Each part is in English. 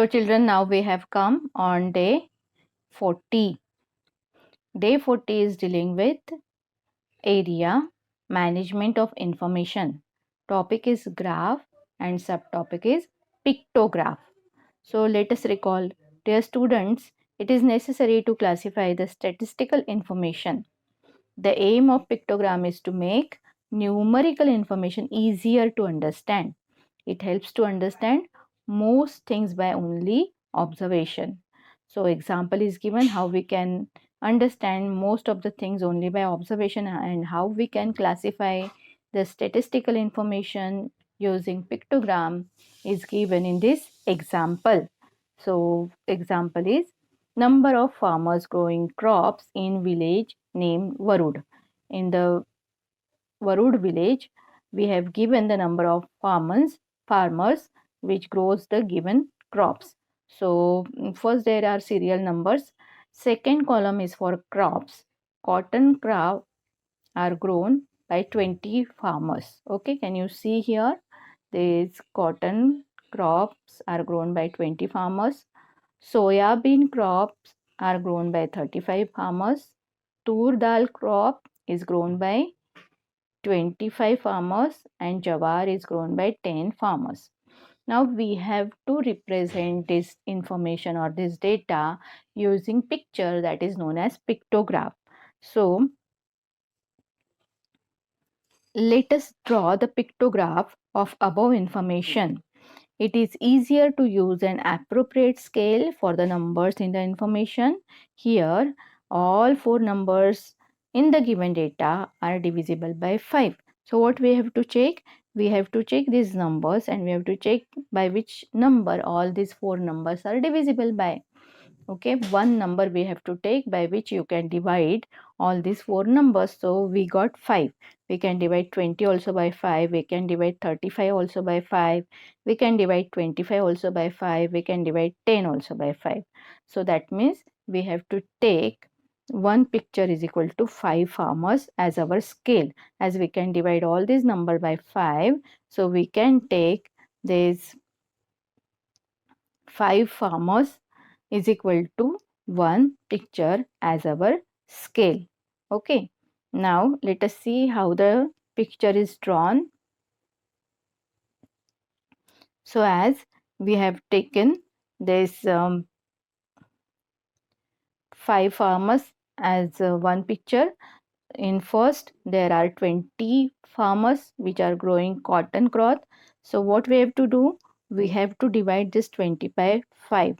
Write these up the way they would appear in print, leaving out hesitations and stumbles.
children, now we have come on day 40. Day 40 is dealing with area management of information. Topic is graph and subtopic is pictograph. So let us recall, dear students, it is necessary to classify the statistical information. The aim of pictogram is to make numerical information easier to understand. It helps to understand most things by only observation. So example is given how we can understand most of the things only by observation, and how we can classify the statistical information using pictogram is given in this example. So example is number of farmers growing crops in village named Varud. In the Varud village, we have given the number of farmers which grows the given crops. So first there are serial numbers. Second column is for crops. Cotton crop are grown by 20 farmers. Okay, can you see here? These cotton crops are grown by 20 farmers. Soya bean crops are grown by 35 farmers. Tur dal crop is grown by 25 farmers, and jawar is grown by 10 farmers. Now we have to represent this information or this data using picture, that is known as pictograph. So let us draw the pictograph of above information. It is easier to use an appropriate scale for the numbers in the information. Here, all four numbers in the given data are divisible by 5. So what we have to check? We have to check these numbers, and we have to check by which number all these four numbers are divisible by. Okay, one number we have to take by which you can divide all these four numbers. So we got 5. We can divide 20 also by 5. We can divide 35 also by 5. We can divide 25 also by 5. We can divide 10 also by 5. So that means we have to take one picture is equal to 5 farmers as our scale. As we can divide all these number by 5, so we can take this 5 farmers is equal to one picture as our scale. Okay, now let us see how the picture is drawn. So as we have taken this 5 farmers as one picture, in first there are 20 farmers which are growing cotton crop. So what we have to do? We have to divide this 20 by 5.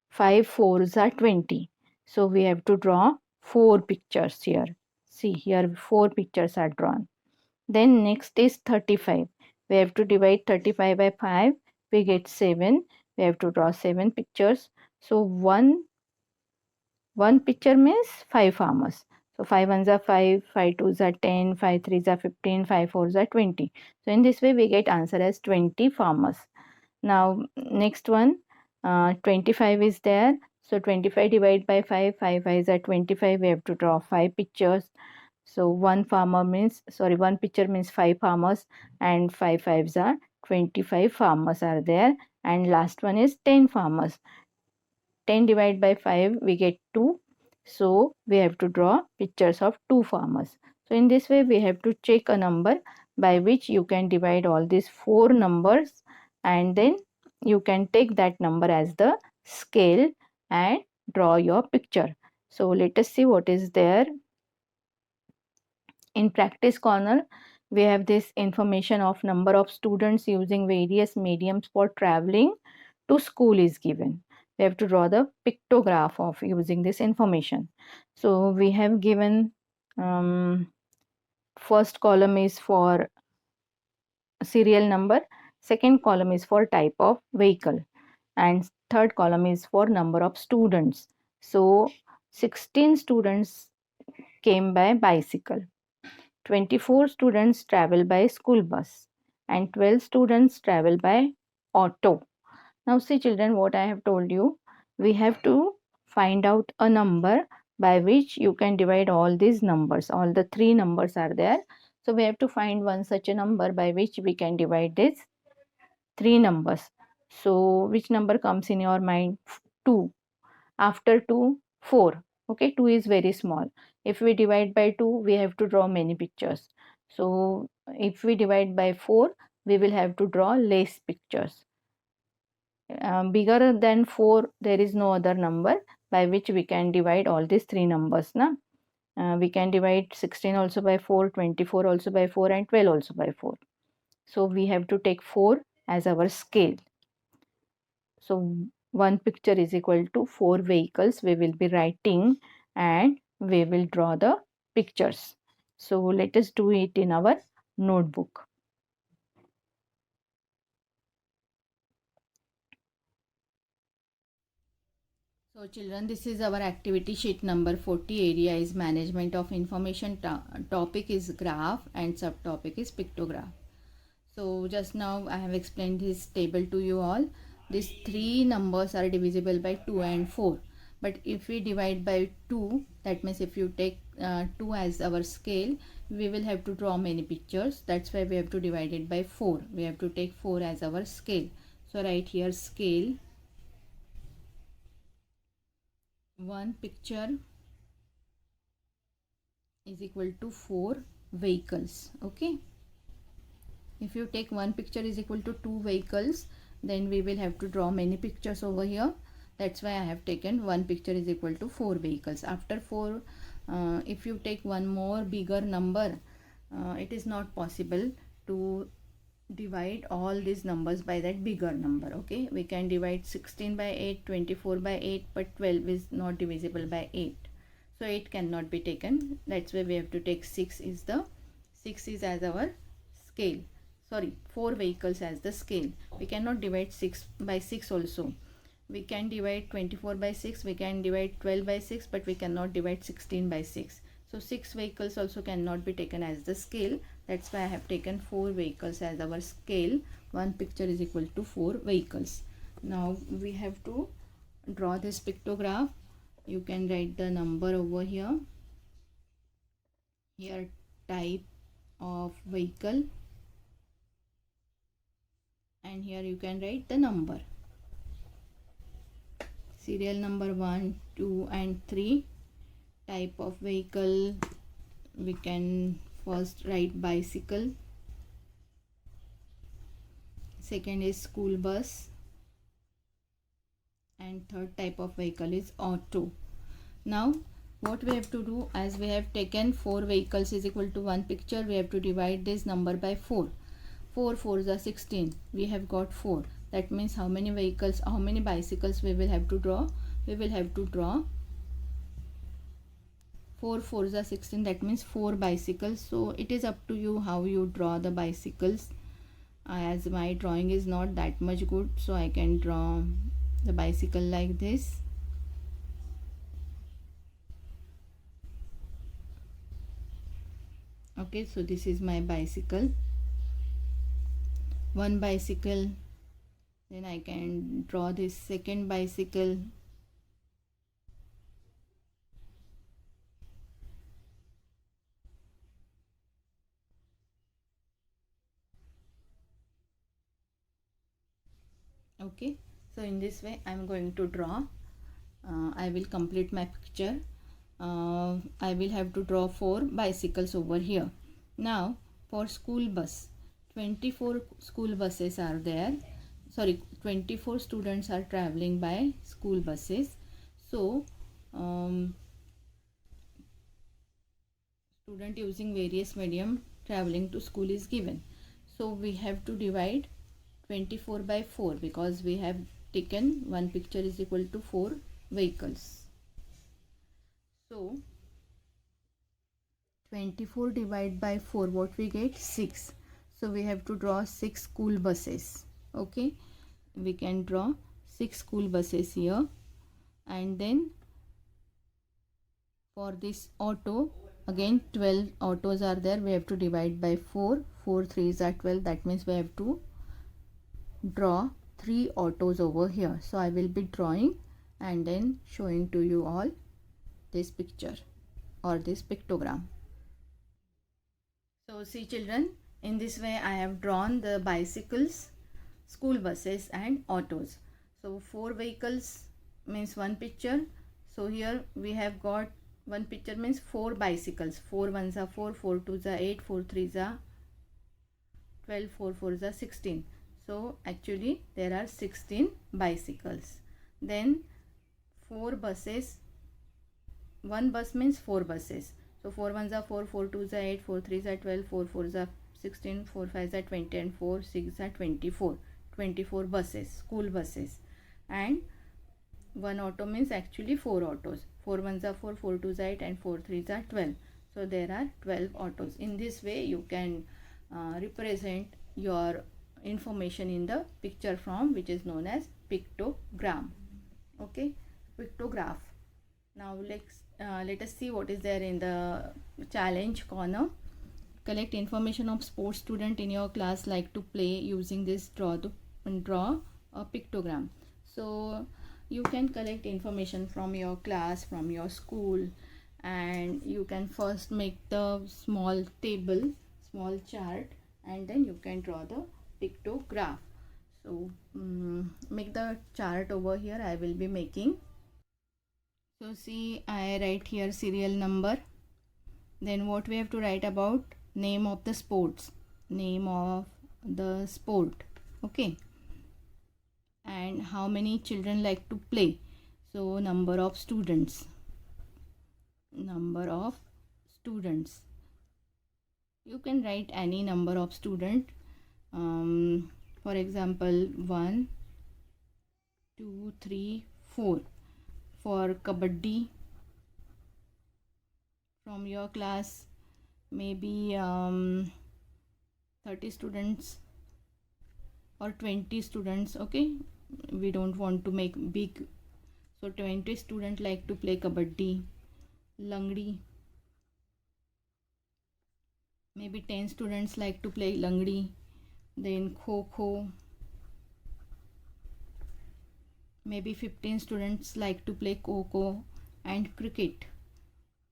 5 fours are 20. So we have to draw 4 pictures here. See here 4 pictures are drawn. Then next is 35. We have to divide 35 by 5. We get 7. We have to draw 7 pictures. So one picture means 5 farmers. So 5 ones are 5, 5 twos are 10, 5 threes are 15, 5 fours are 20. So in this way we get answer as 20 farmers. Now next one, 25 is there. So 25 divided by 5, 5 5s are 25. We have to draw 5 pictures. So one picture means 5 farmers, and 5 5s are 25 farmers are there. And last one is 10 farmers. 10 divided by 5, we get 2. So we have to draw pictures of 2 farmers. So in this way we have to check a number by which you can divide all these 4 numbers, and then you can take that number as the scale and draw your picture. So let us see what is there. In practice corner, we have this information of number of students using various mediums for traveling to school is given. We have to draw the pictograph of using this information. So we have given first column is for serial number, second column is for type of vehicle, and third column is for number of students. So 16 students came by bicycle, 24 students travel by school bus, and 12 students travel by auto. Now see children, what I have told you, we have to find out a number by which you can divide all these numbers. All the 3 numbers are there. So we have to find one such a number by which we can divide these 3 numbers. So which number comes in your mind? 2. After 2, 4. Okay, 2 is very small. If we divide by 2, we have to draw many pictures. So if we divide by 4, we will have to draw less pictures. Bigger than 4, there is no other number by which we can divide all these three numbers. We can divide 16 also by 4, 24 also by 4, and 12 also by 4. So we have to take 4 as our scale. So one picture is equal to 4 vehicles we will be writing, and we will draw the pictures. So let us do it in our notebook. So children, this is our activity sheet number 40. Area is management of information. Topic is graph and subtopic is pictograph. So just now I have explained this table to you all. These three numbers are divisible by 2 and 4. But if we divide by 2, that means if you take 2 as our scale, we will have to draw many pictures. That's why we have to divide it by 4. We have to take 4 as our scale. So write here scale. One picture is equal to 4 vehicles. Okay. If you take one picture is equal to 2 vehicles, then we will have to draw many pictures over here. That's why I have taken one picture is equal to 4 vehicles. After 4, if you take one more bigger number, it is not possible to divide all these numbers by that bigger number. Okay, we can divide 16 by 8, 24 by 8, but 12 is not divisible by 8. So 8 cannot be taken. That's why we have to take 6 is as our scale. Sorry, 4 vehicles as the scale. We cannot divide 6 by 6 also. We can divide 24 by 6, we can divide 12 by 6, but we cannot divide 16 by 6. So 6 vehicles also cannot be taken as the scale. That's why I have taken 4 vehicles as our scale. One picture is equal to 4 vehicles. Now we have to draw this pictograph. You can write the number over here. Here type of vehicle, and here you can write the number. Serial number 1, 2 and 3. Type of vehicle, we can first write bicycle. Second is school bus. And third type of vehicle is auto. Now what we have to do, as we have taken 4 vehicles is equal to one picture, we have to divide this number by 4. 4 4s are 16. We have got 4. That means how many vehicles, how many bicycles we will have to draw? We will have to draw 4 4s are 16. That means 4 bicycles. So it is up to you how you draw the bicycles. As my drawing is not that much good, so I can draw the bicycle like this. Okay, so this is my bicycle. One bicycle. Then I can draw this second bicycle. Okay, so in this way I am going to draw. I will complete my picture. I will have to draw 4 bicycles over here. Now for school bus, 24 school buses are there. Sorry, 24 students are traveling by school buses. So student using various medium traveling to school is given. So we have to divide 24 by 4 because we have taken one picture is equal to 4 vehicles. So 24 divided by 4, what we get? 6. So we have to draw 6 school buses. Okay, we can draw 6 school buses here. And then for this auto, again 12 autos are there. We have to divide by 4. 4 3s are 12. That means we have to draw 3 autos over here. So I will be drawing and then showing to you all this picture or this pictogram. So see children, in this way I have drawn the bicycles school buses and autos. So 4 vehicles means one picture. So here we have got one picture means 4 bicycles. 4 ones are 4, 4 twos are 8, 4 threes are 12, 4 fours are 16. So actually there are 16 bicycles. Then 4 buses. One bus means 4 buses. So 4 ones are 4, 4 twos are 8, 4 threes are 12, 4 fours are 16, 4 fives are 20 and 4 6 are 24. 24 buses, school buses. And one auto means actually 4 autos. 4 ones are 4, 4 twos are 8 and 4 threes are 12. So there are 12 autos. In this way you can represent your information in the picture form, which is known as pictogram. Okay, pictograph. Now let us see what is there in the challenge corner. Collect information of sports student in your class like to play using this draw a pictogram. So you can collect information from your class, from your school, and you can first make the small table, small chart, and then you can draw the pictograph. So make the chart over here. I will be making. So see, I write here serial number. Then what we have to write about? Name of the sports, name of the sport. Okay, and how many children like to play. So number of students, number of students. You can write any number of student. For example, 1 2 3 4. For kabaddi, from your class maybe 30 students or 20 students. Okay, we don't want to make big, so 20 students like to play kabaddi. Langdi, maybe 10 students like to play langdi. Then kho, maybe 15 students like to play kho, and cricket.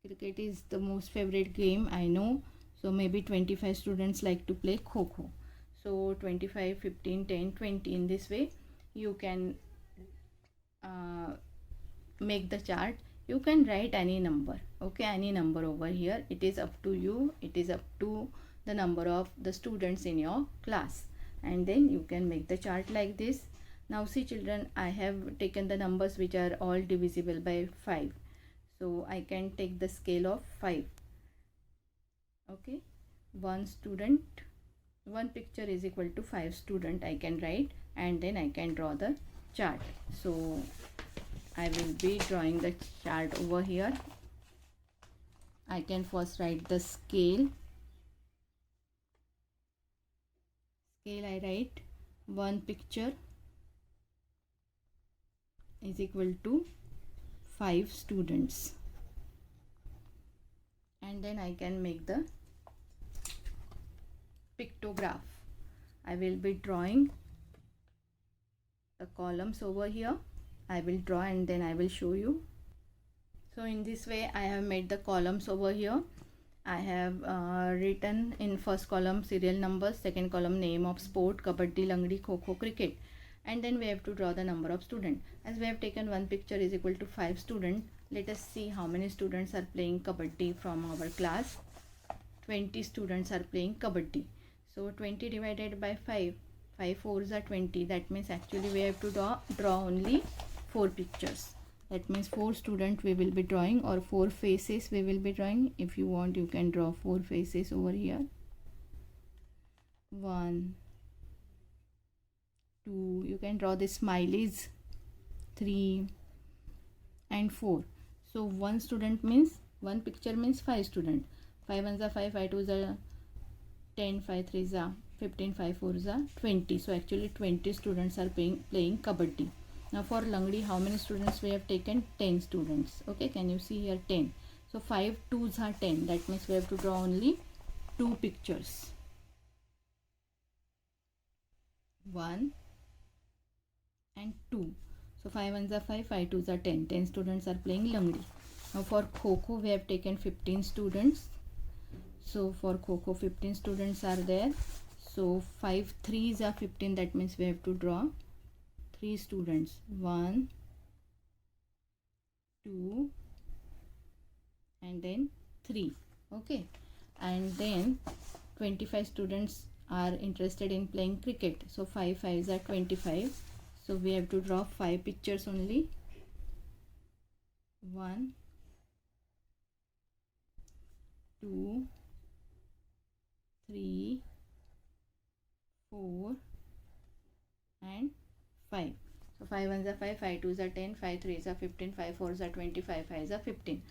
Cricket is the most favorite game, I know. So maybe 25 students like to play kho. So 25, 15, 10, 20. In this way you can make the chart. You can write any number. Okay, any number over here. It is up to you. It is up to the number of the students in your class. And then you can make the chart like this. Now see children, I have taken the numbers which are all divisible by 5. So I can take the scale of 5. Okay, one student, one picture is equal to 5 student I can write, and then I can draw the chart. So I will be drawing the chart over here. I can first write the scale. Scale I write one picture is equal to 5 students, and then I can make the pictograph. I will be drawing the columns over here. I will draw and then I will show you. So in this way I have made the columns over here. I have written in first column serial numbers, second column name of sport, kabaddi, langdi, kho, cricket, and then we have to draw the number of students. As we have taken one picture is equal to 5 students, let us see how many students are playing kabaddi from our class. 20 students are playing kabaddi. So 20 divided by 5, 5 fours are 20. That means actually we have to draw only 4 pictures. That means 4 students we will be drawing, or 4 faces we will be drawing. If you want, you can draw 4 faces over here. 1, 2, you can draw the smileys. 3 and 4. So one student means, one picture means 5 students. 5 ones are 5, 5 twos are 10, 5 threes are 15, 5 fours are 20. So actually 20 students are playing kabaddi. Now for langdi, how many students we have taken? 10 students. Okay, can you see here 10? So 5 twos are 10. That means we have to draw only 2 pictures. 1 and 2. So 5 ones are 5, 5 twos are 10. 10 students are playing langdi. Now for kho we have taken 15 students. So for kho 15 students are there. So 5 3s are 15, that means we have to draw 3 students, 1 2 and then 3. Okay, and then 25 students are interested in playing cricket, so 5 5s are 25, so we have to draw 5 pictures only. 1 2 3 4 and 5. So 5 ones are 5, 5 twos are 10, 5 threes are 15, 5 fours are 20, 5 fives are 15.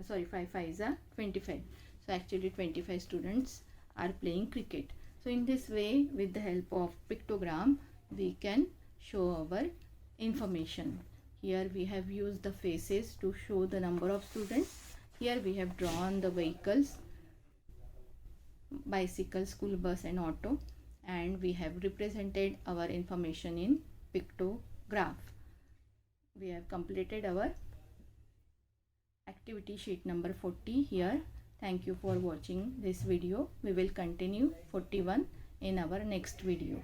Sorry, 5 fives are 25. So actually 25 students are playing cricket. So in this way, with the help of pictogram, we can show our information. Here we have used the faces to show the number of students. Here we have drawn the vehicles, bicycle, school bus and auto, and we have represented our information in pictograph. We have completed our activity sheet number 40 here. Thank you for watching this video. We will continue 41 in our next video.